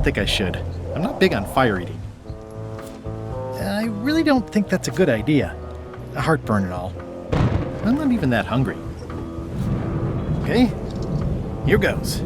think I should. I'm not big on fire eating. I really don't think that's a good idea. Heartburn and all. I'm not even that hungry. Okay, here goes.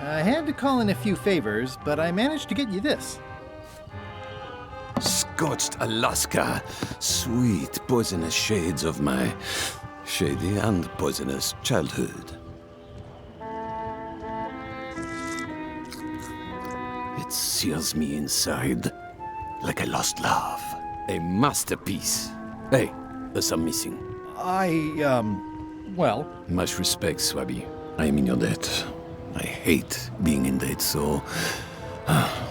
I had to call in a few favors, but I managed to get you this. Scorched Alaska, sweet poisonous shades of my shady and poisonous childhood. It sears me inside like a lost love. A masterpiece. Hey, there's some missing. Well... Much respect, Swabby. I am in your debt. I hate being in debt, so...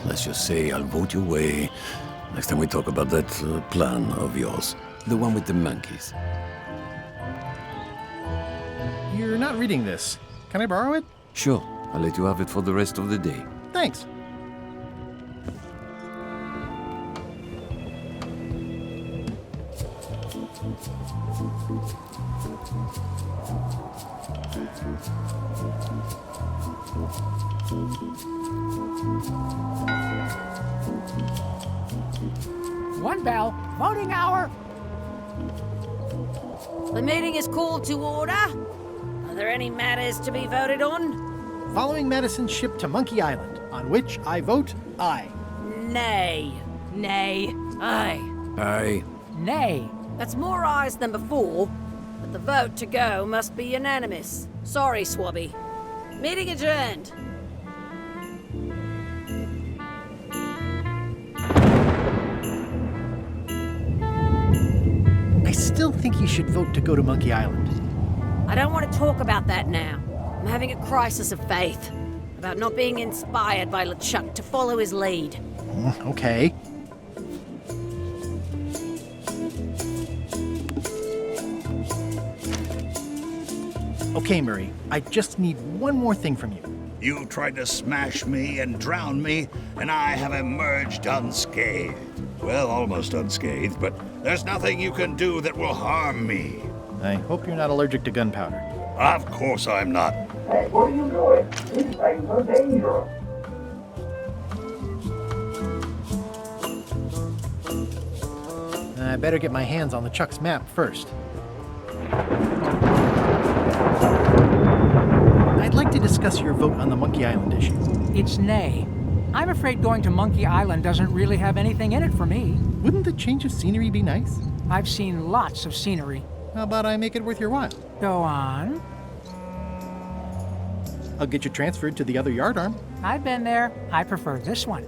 let's just say I'll vote your way next time we talk about that plan of yours. The one with the monkeys. You're not reading this. Can I borrow it? Sure, I'll let you have it for the rest of the day. Thanks. One bell. Voting hour. The meeting is called to order. Are there any matters to be voted on? Following Madison's ship to Monkey Island, on which I vote aye. Nay. Nay. Aye. Aye. Nay. That's more ayes than before, but the vote to go must be unanimous. Sorry, Swabby. Meeting adjourned. I still think you should vote to go to Monkey Island. I don't want to talk about that now. I'm having a crisis of faith about not being inspired by LeChuck to follow his lead. Okay. Okay, Murray, I just need one more thing from you. You tried to smash me and drown me, and I have emerged unscathed. Well, almost unscathed, but there's nothing you can do that will harm me. I hope you're not allergic to gunpowder. Of course I'm not. Hey, what are you doing? These things are dangerous. I better get my hands on the Chuck's map first. I'd like to discuss your vote on the Monkey Island issue. It's nay. I'm afraid going to Monkey Island doesn't really have anything in it for me. Wouldn't the change of scenery be nice? I've seen lots of scenery. How about I make it worth your while? Go on. I'll get you transferred to the other yardarm. I've been there. I prefer this one.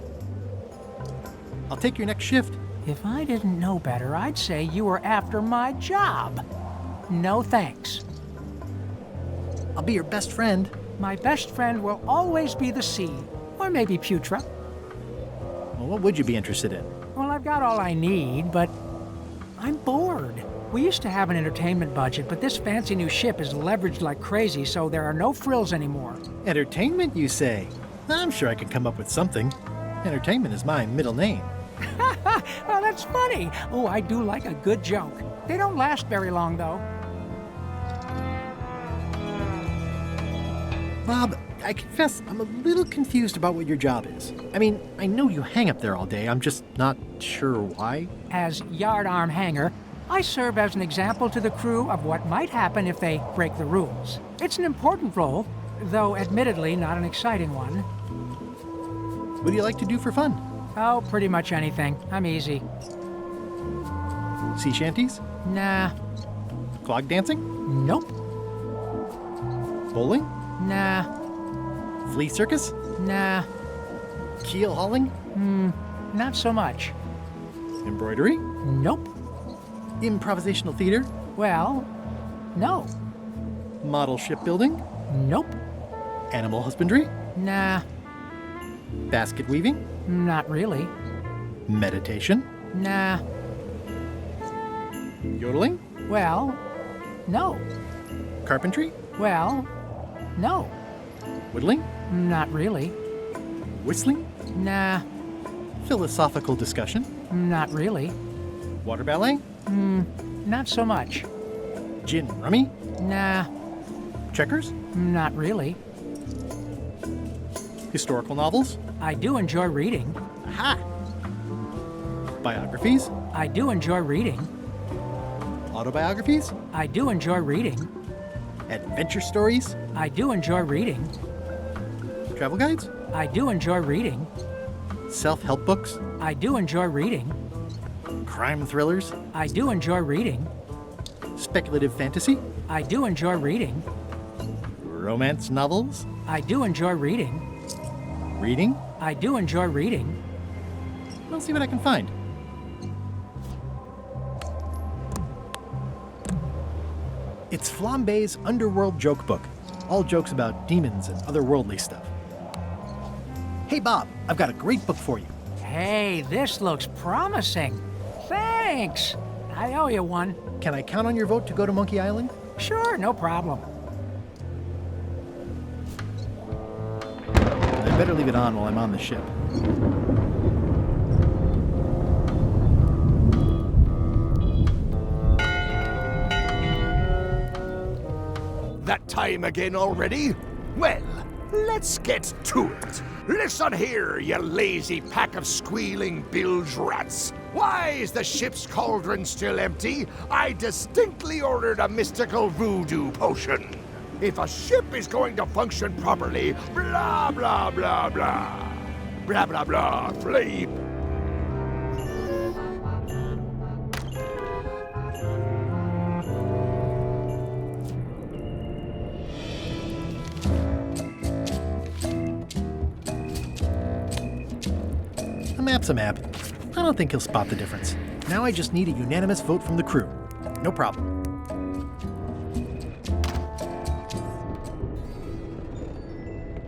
I'll take your next shift. If I didn't know better, I'd say you were after my job. No thanks. I'll be your best friend. My best friend will always be the sea, or maybe Putra. Well, what would you be interested in? Well, I've got all I need, but I'm bored. We used to have an entertainment budget, but this fancy new ship is leveraged like crazy, so there are no frills anymore. Entertainment, you say? I'm sure I could come up with something. Entertainment is my middle name. Well, that's funny. Oh, I do like a good joke. They don't last very long, though. Bob, I confess I'm a little confused about what your job is. I mean, I know you hang up there all day. I'm just not sure why. As yardarm hanger, I serve as an example to the crew of what might happen if they break the rules. It's an important role, though admittedly not an exciting one. What do you like to do for fun? Oh, pretty much anything. I'm easy. Sea shanties? Nah. Clog dancing? Nope. Bowling? Nah. Flea circus? Nah. Keel hauling? Not so much. Embroidery? Nope. Improvisational theater? Well, no. Model shipbuilding? Nope. Animal husbandry? Nah, Basket weaving? not really. Meditation? Nah, Yodeling? well, no. Carpentry? Well, no. Whittling? Not really. Whistling? Nah, Philosophical discussion? not really. Water ballet? Not so much. Gin rummy? Nah, Checkers? not really. Historical novels? I do enjoy reading. Aha! Biographies? I do enjoy reading. Autobiographies? I do enjoy reading. Adventure stories? I do enjoy reading. Travel guides? I do enjoy reading. Self-help books? I do enjoy reading. Crime thrillers? I do enjoy reading. Speculative fantasy? I do enjoy reading. Romance novels? I do enjoy reading. Reading? I do enjoy reading. I'll see what I can find. It's Flambe's Underworld Joke Book. All jokes about demons and otherworldly stuff. Hey Bob, I've got a great book for you. Hey, this looks promising. Thanks. I owe you one. Can I count on your vote to go to Monkey Island? Sure, no problem. I better leave it on while I'm on the ship. That time again already? Well, let's get to it. Listen here, you lazy pack of squealing bilge rats. Why is the ship's cauldron still empty? I distinctly ordered a mystical voodoo potion. If a ship is going to function properly, blah, blah, blah, blah. Blah, blah, blah, flame. A map's a map. I don't think he'll spot the difference. Now I just need a unanimous vote from the crew. No problem.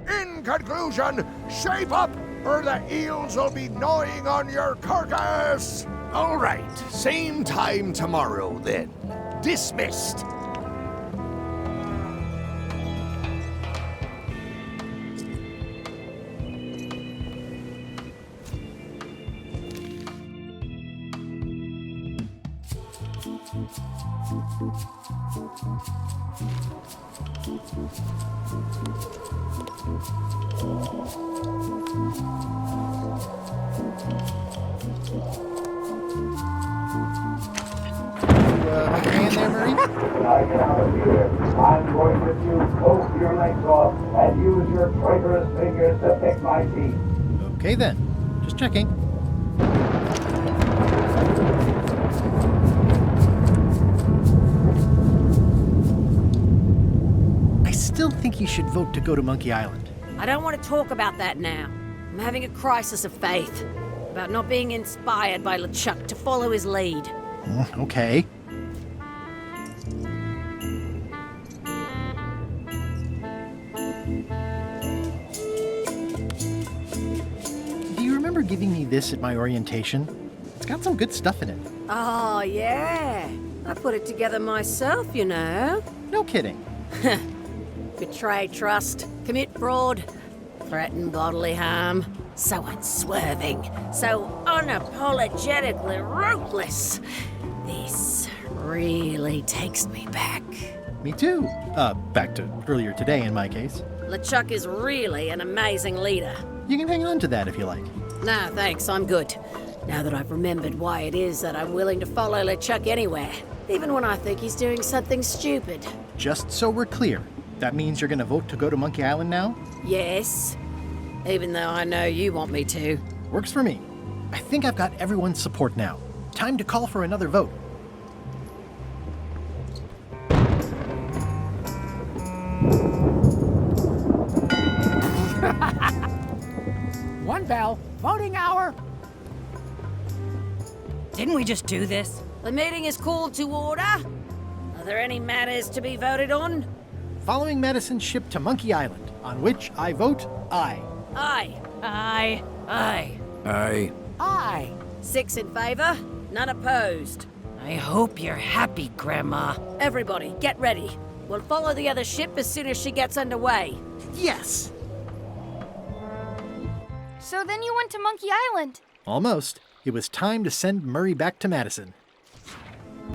In conclusion, shape up, or the eels will be gnawing on your carcass. All right, same time tomorrow then. Dismissed. Like your hand there, Murray? When I get out of here, I'm going to chew both your legs off and use your traitorous fingers to pick my teeth. Okay then. Just checking. I still think you should vote to go to Monkey Island. I don't want to talk about that now. I'm having a crisis of faith about not being inspired by LeChuck to follow his lead. Okay. Do you remember giving me this at my orientation? It's got some good stuff in it. Oh, yeah. I put it together myself, you know. No kidding. Betray trust, commit fraud, threaten bodily harm. So unswerving, so unapologetically ruthless. This really takes me back. Me too. Back to earlier today in my case. LeChuck is really an amazing leader. You can hang on to that if you like. Nah, thanks, I'm good. Now that I've remembered why it is that I'm willing to follow LeChuck anywhere, even when I think he's doing something stupid. Just so we're clear, that means you're gonna vote to go to Monkey Island now? Yes, even though I know you want me to. Works for me. I think I've got everyone's support now. Time to call for another vote. One bell, voting hour. Didn't we just do this? The meeting is called to order. Are there any matters to be voted on? Following Madison's ship to Monkey Island. On which I vote aye. Aye. Aye. I... Aye. 6 in favor, none opposed. I hope you're happy, Grandma. Everybody, get ready. We'll follow the other ship as soon as she gets underway. Yes! So then you went to Monkey Island. Almost. It was time to send Murray back to Madison.